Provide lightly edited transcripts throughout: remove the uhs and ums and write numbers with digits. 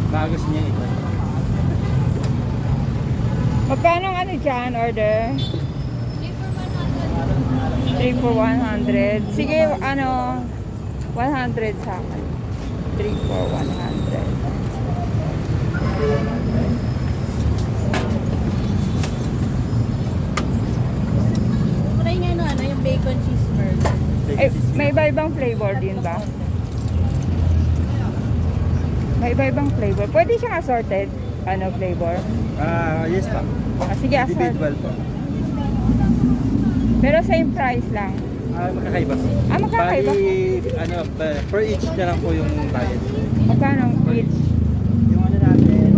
Baka gusto niya ito. Magkano ang ano dyan, order? 3 for 100. Sige, ano, 100 sa akin. 3 for 100. Try nga no, ano, yung bacon cheeseburger. Eh, may iba-ibang flavor din ba? May iba-ibang flavor. Pwede siyang assorted, ano, flavor? Yes pa. Sige, assorted. Individual po. Pero same price lang. Magkakaiba. Magkakaiba? Bali, per each na lang po yung bayad. Magkano each? Yung ano natin,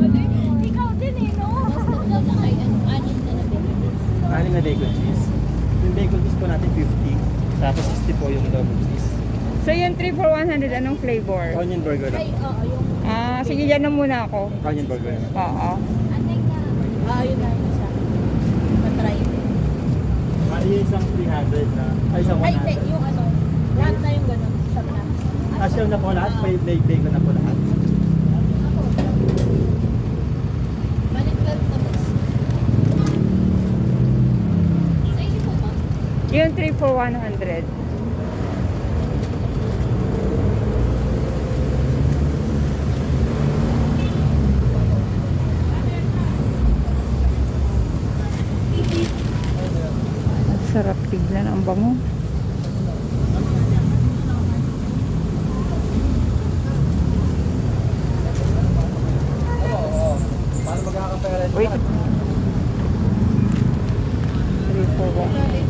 Ikaw din eh, no? anim na bacon cheese. Yung bacon cheese po natin 50. Tapos 60 po yung double cheese. So yung 3 for 100, anong flavor? Onion burger lang. Ay, oo, yung... Sige, yan na muna ako. Onion burger lang. Oo. yun na yung isa. Matry din. Bali isang 300 na. Ay, isang Ay, 100. hindi, yung ano. Lahat na yung ganun. Sa na. Asyaw na po lahat. May bacon na po lahat. Balik ka rin tapos. Sa inyo po ba? Yung 3 for 100. Sarap tignan, ang bango. Paano magkakapera? Wait. 3 for 100.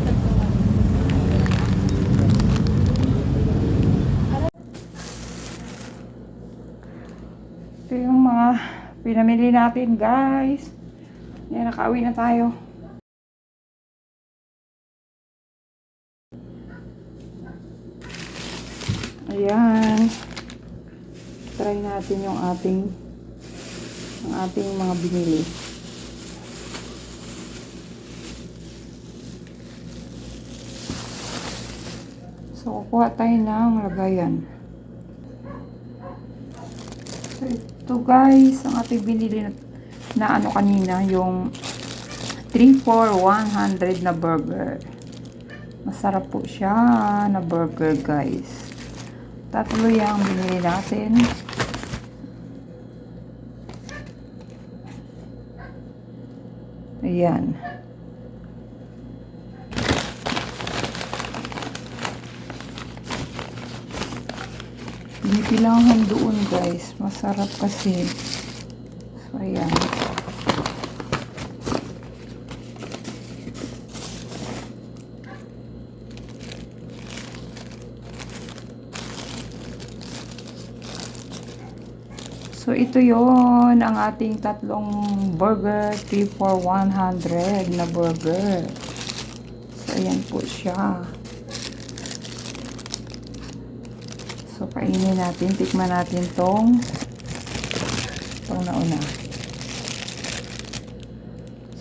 Ito yung mga pinamili natin, guys. Yan, nakauwi na tayo. Ayan. Try natin yung ating mga binili. So, kukuha tayo ng lagayan. So, ito guys, ang ating binili na ano kanina, yung 3 for 100 na burger. Masarap po siya na burger, guys. Tatlo yung binili natin. Ayan. Binipilangan doon, guys. Masarap kasi. So, ayan. So, ito yon ang ating tatlong burger, 3 for 100 na burger. So, ayan po siya. So, kainin natin, tikman natin itong nauna.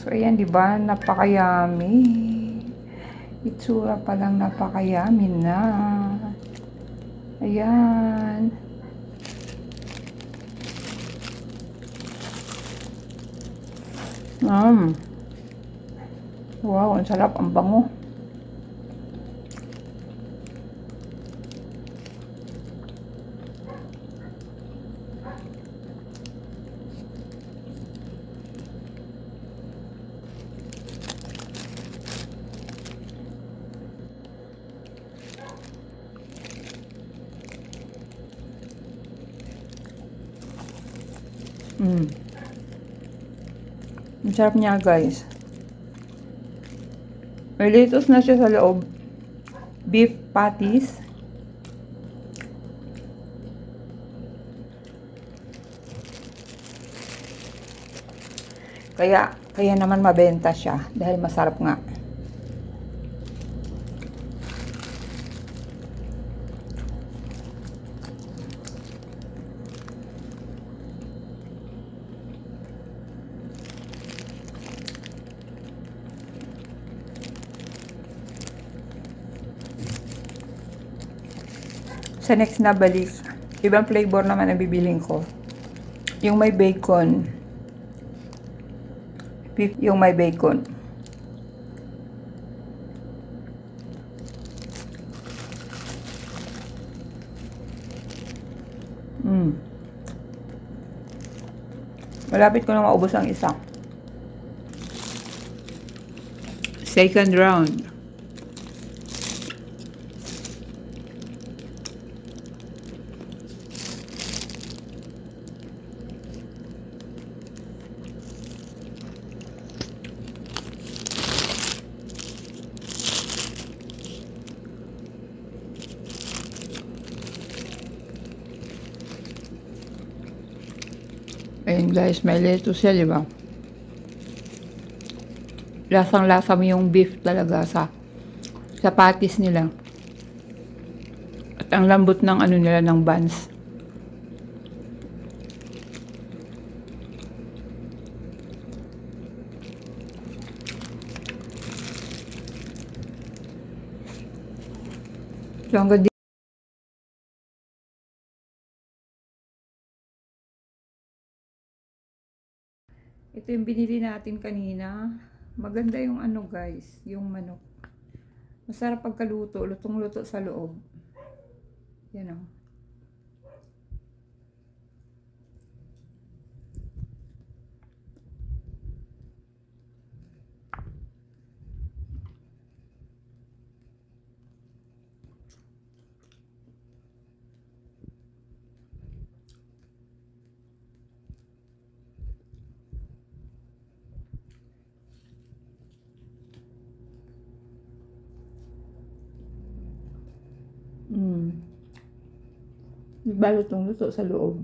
So, ayan, diba? Napaka-yummy. Itsura pa lang napaka-yummy na. Ayan. Wow, ang sarap, ang bango. Ang sarap niya, guys. May lettuce na siya sa loob. Beef patties. Kaya naman mabenta siya dahil masarap nga. Sa next na balik, ibang flavor naman ang bibiling ko. Yung may bacon. Beef yung may bacon. Malapit ko na maubos ang isa. Second round. Ayun guys, may lettuce siya, di ba? Lasang-lasa mo yung beef talaga sa patties nila. At ang lambot ng ano nila, ng buns. So, hanggang ito yung binili natin kanina. Maganda yung ano guys, yung manok. Masarap pagkaluto, lutong-luto sa loob. Yan o. Diba lutong-luto sa loob.